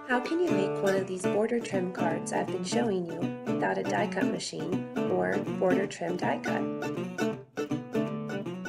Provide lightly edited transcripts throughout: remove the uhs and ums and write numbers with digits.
How can you make one of these border trim cards I've been showing you without a die cut machine or border trim die cut?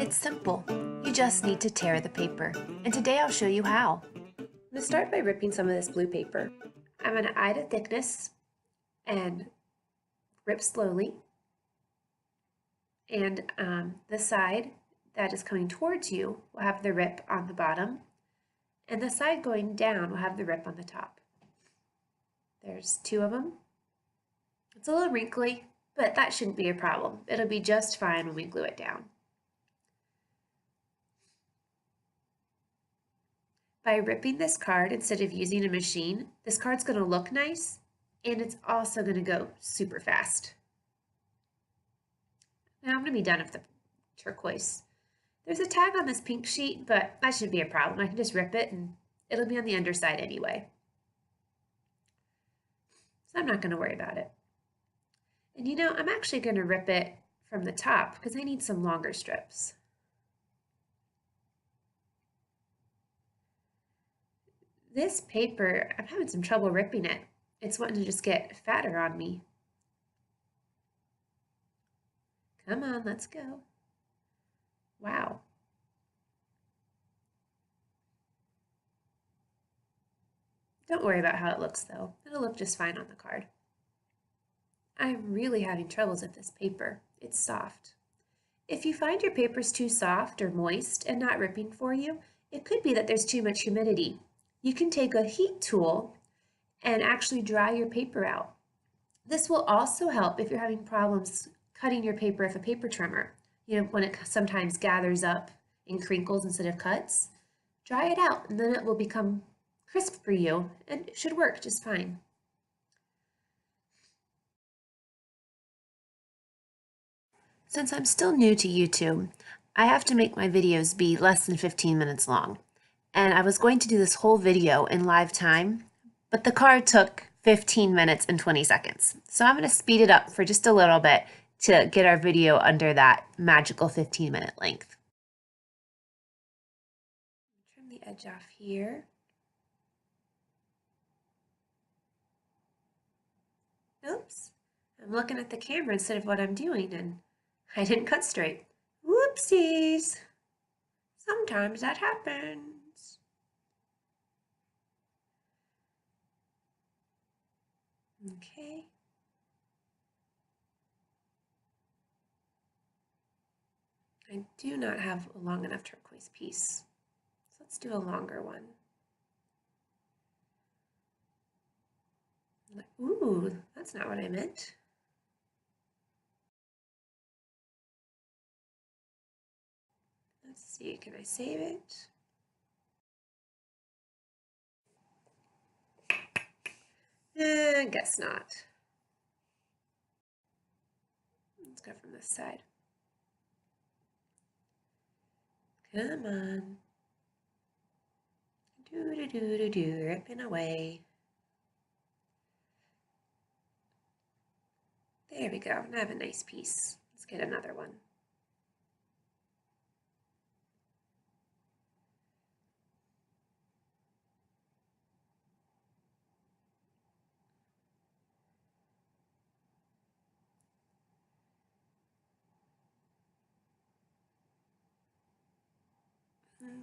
It's simple. You just need to tear the paper. And today I'll show you how. I'm going to start by ripping some of this blue paper. I'm going to eye the thickness and rip slowly. And the side that is coming towards you will have the rip on the bottom. And the side going down will have the rip on the top. There's two of them. It's a little wrinkly, but that shouldn't be a problem. It'll be just fine when we glue it down. By ripping this card instead of using a machine, this card's going to look nice, and it's also going to go super fast. Now I'm going to be done with the turquoise. There's a tag on this pink sheet, but that shouldn't be a problem. I can just rip it, and it'll be on the underside anyway. So I'm not going to worry about it. And you know, I'm actually going to rip it from the top because I need some longer strips. This paper, I'm having some trouble ripping it. It's wanting to just get fatter on me. Come on, let's go. Wow. Don't worry about how it looks though. It'll look just fine on the card. I'm really having troubles with this paper. It's soft. If you find your paper's too soft or moist and not ripping for you, it could be that there's too much humidity. You can take a heat tool and actually dry your paper out. This will also help if you're having problems cutting your paper with a paper trimmer. You know, when it sometimes gathers up in crinkles instead of cuts. Dry it out and then it will become crisp for you and it should work just fine. Since I'm still new to YouTube, I have to make my videos be less than 15 minutes long. And I was going to do this whole video in live time, but the card took 15 minutes and 20 seconds. So I'm going to speed it up for just a little bit to get our video under that magical 15-minute length. Trim the edge off here. Oops, I'm looking at the camera instead of what I'm doing and I didn't cut straight. Whoopsies! Sometimes that happens. Okay. I do not have a long enough turquoise piece. So let's do a longer one. Ooh, that's not what I meant. Let's see, can I save it? Guess not. Let's go from this side. Come on. Do, ripping away. There we go. Now I have a nice piece. Let's get another one.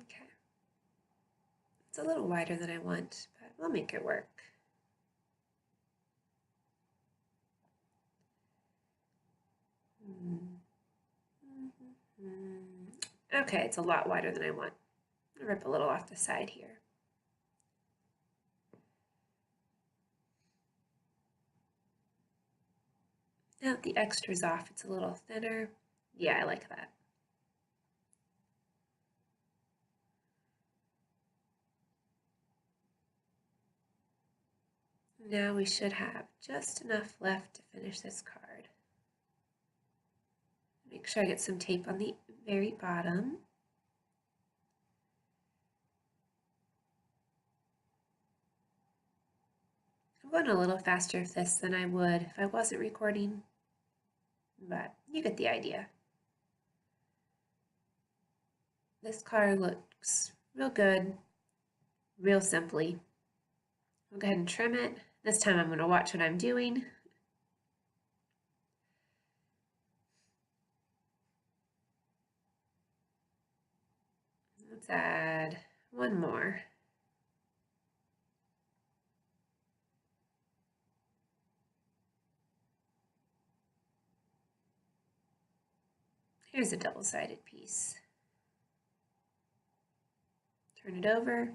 Okay. It's a little wider than I want, but we'll make it work. Okay, it's a lot wider than I want. I'll rip a little off the side here. Now that the extra's off, it's a little thinner. Yeah, I like that. Now we should have just enough left to finish this card. Make sure I get some tape on the very bottom. I'm going a little faster with this than I would if I wasn't recording, but you get the idea. This card looks real good, real simply. I'll go ahead and trim it. This time I'm going to watch what I'm doing. Let's add one more. Here's a double-sided piece. Turn it over,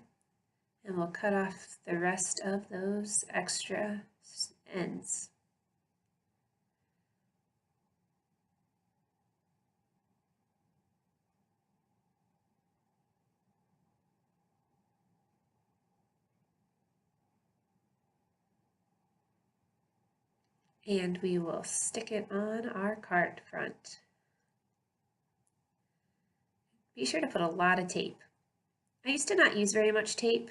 and we'll cut off the rest of those extra ends. And we will stick it on our card front. Be sure to put a lot of tape. I used to not use very much tape,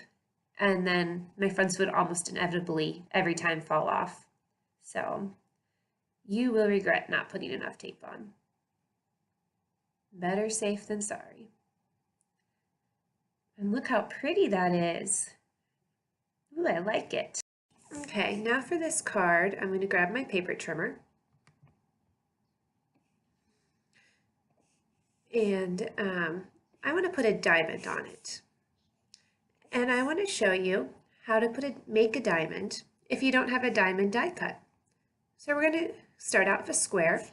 and then my fronts would almost inevitably every time fall off. So you will regret not putting enough tape on. Better safe than sorry. And look how pretty that is. Ooh, I like it. Okay, now for this card, I'm going to grab my paper trimmer. And I want to put a diamond on it. And I want to show you how to make a diamond if you don't have a diamond die cut. So we're going to start out with a square.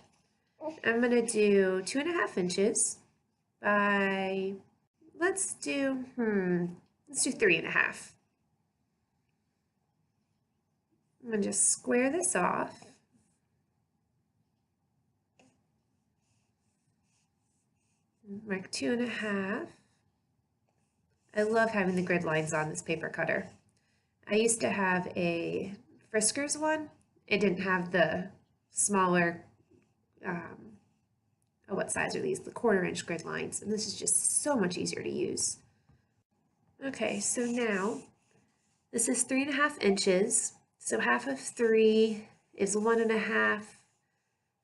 I'm going to do 2.5 inches by, let's do 3.5. I'm going to just square this off. Mark 2.5. I love having the grid lines on this paper cutter. I used to have a Frisker's one. It didn't have the smaller, what size are these? The 1/4 inch grid lines. And this is just so much easier to use. Okay, so now this is 3.5 inches. So half of 3 is 1.5.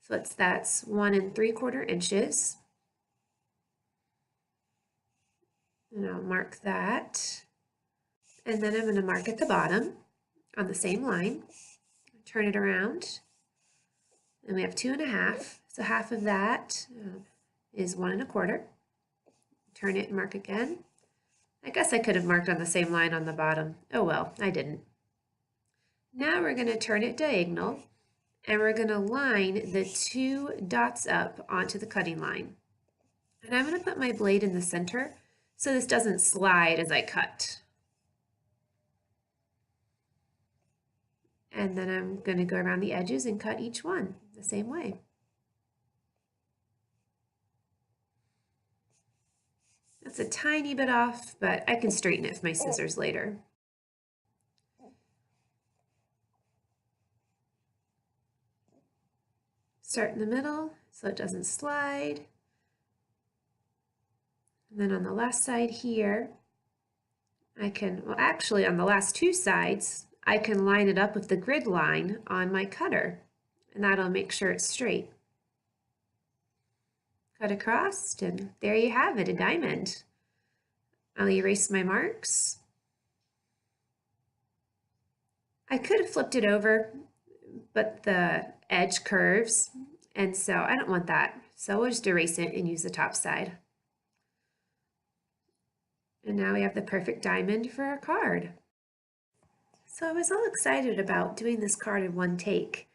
So that's 1 3/4 inches. And I'll mark that. And then I'm going to mark at the bottom on the same line. Turn it around. And we have 2.5. So half of that is 1 1/4. Turn it and mark again. I guess I could have marked on the same line on the bottom. Oh well, I didn't. Now we're going to turn it diagonal, and we're going to line the 2 dots up onto the cutting line. And I'm going to put my blade in the center so this doesn't slide as I cut. And then I'm going to go around the edges and cut each one the same way. That's a tiny bit off, but I can straighten it with my scissors later. Start in the middle so it doesn't slide. And then on the last side here, I can, well actually on the last 2 sides, I can line it up with the grid line on my cutter, and that'll make sure it's straight. Cut across, and there you have it, a diamond. I'll erase my marks. I could have flipped it over, but the edge curves, and so I don't want that. So we'll just erase it and use the top side. And now we have the perfect diamond for our card. So I was all excited about doing this card in one take,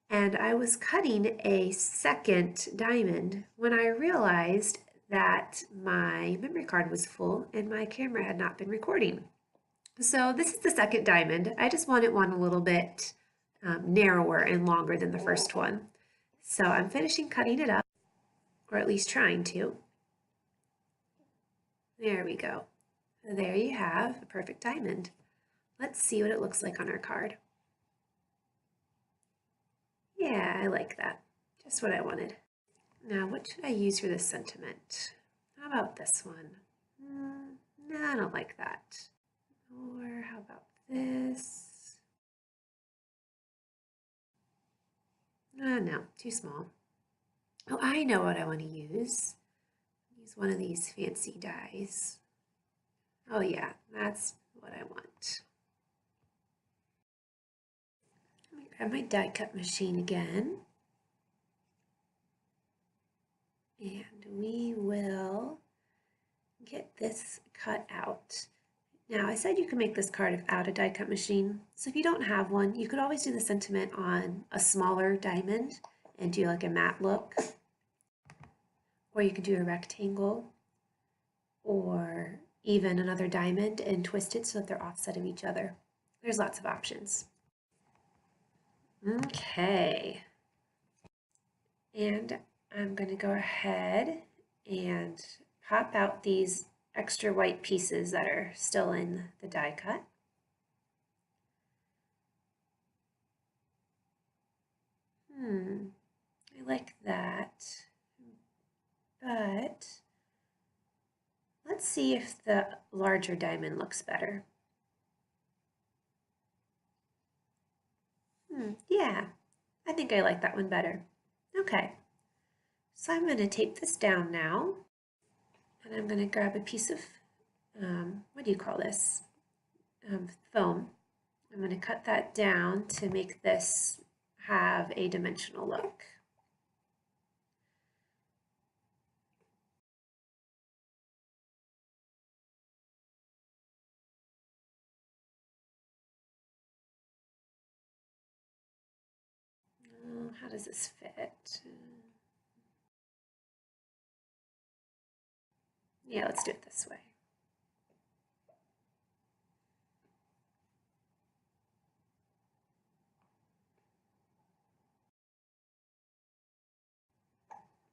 and I was cutting a second diamond when I realized that my memory card was full and my camera had not been recording. So this is the second diamond. I just wanted one a little bit narrower and longer than the first one. So I'm finishing cutting it up, or at least trying to. There we go. There you have a perfect diamond. Let's see what it looks like on our card. Yeah, I like that. Just what I wanted. Now, what should I use for this sentiment? How about this one? No, I don't like that. Or how about this? No, too small. Oh, I know what I want to use. Use one of these fancy dies. Oh yeah, that's what I want. grab my die cut machine again. And we will get this cut out. Now, I said you can make this card without a die cut machine. So if you don't have one, you could always do the sentiment on a smaller diamond and do like a matte look. Or you could do a rectangle or even another diamond and twist it so that they're offset of each other. There's lots of options. Okay. And I'm going to go ahead and pop out these extra white pieces that are still in the die cut. I like that, but let's see if the larger diamond looks better. Yeah, I think I like that one better. Okay, so I'm going to tape this down now, and I'm going to grab a piece of, what do you call this? Foam. I'm going to cut that down to make this have a dimensional look. How does this fit? Yeah, let's do it this way.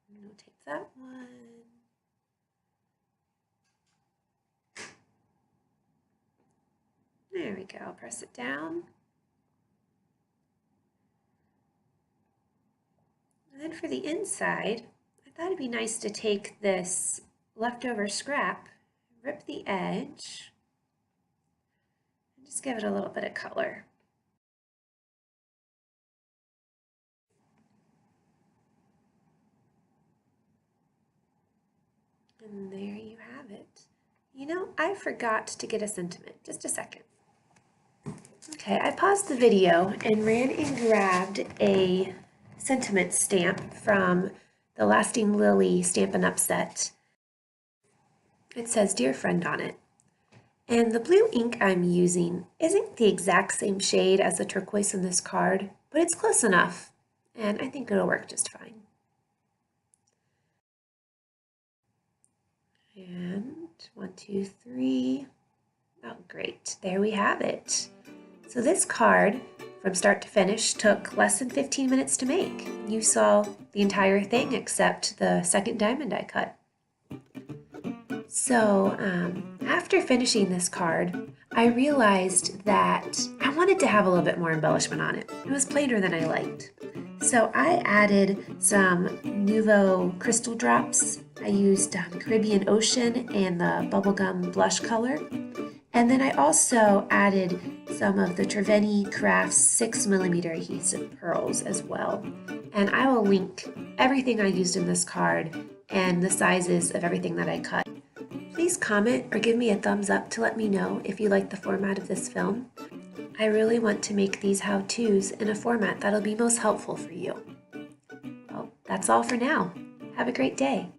We'll tape that one. There we go. Press it down. And then for the inside, I thought it'd be nice to take this leftover scrap, rip the edge, and just give it a little bit of color. And there you have it. You know, I forgot to get a sentiment. Just a second. Okay, I paused the video and ran and grabbed a sentiment stamp from the Lasting Lily Stampin' Up set. It says, "Dear Friend" on it. And the blue ink I'm using isn't the exact same shade as the turquoise in this card, but it's close enough, and I think it'll work just fine. And 1, 2, 3. Oh, great. There we have it. So this card, from start to finish, took less than 15 minutes to make. You saw the entire thing except the second diamond I cut. So after finishing this card, I realized that I wanted to have a little bit more embellishment on it. It was plainer than I liked. So I added some Nuvo Crystal Drops. I used Caribbean Ocean and the bubblegum blush color. And then I also added some of the Triveni Craft 6mm adhesive pearls as well. And I will link everything I used in this card and the sizes of everything that I cut. Please comment or give me a thumbs up to let me know if you like the format of this film. I really want to make these how-tos in a format that'll be most helpful for you. Well, that's all for now. Have a great day.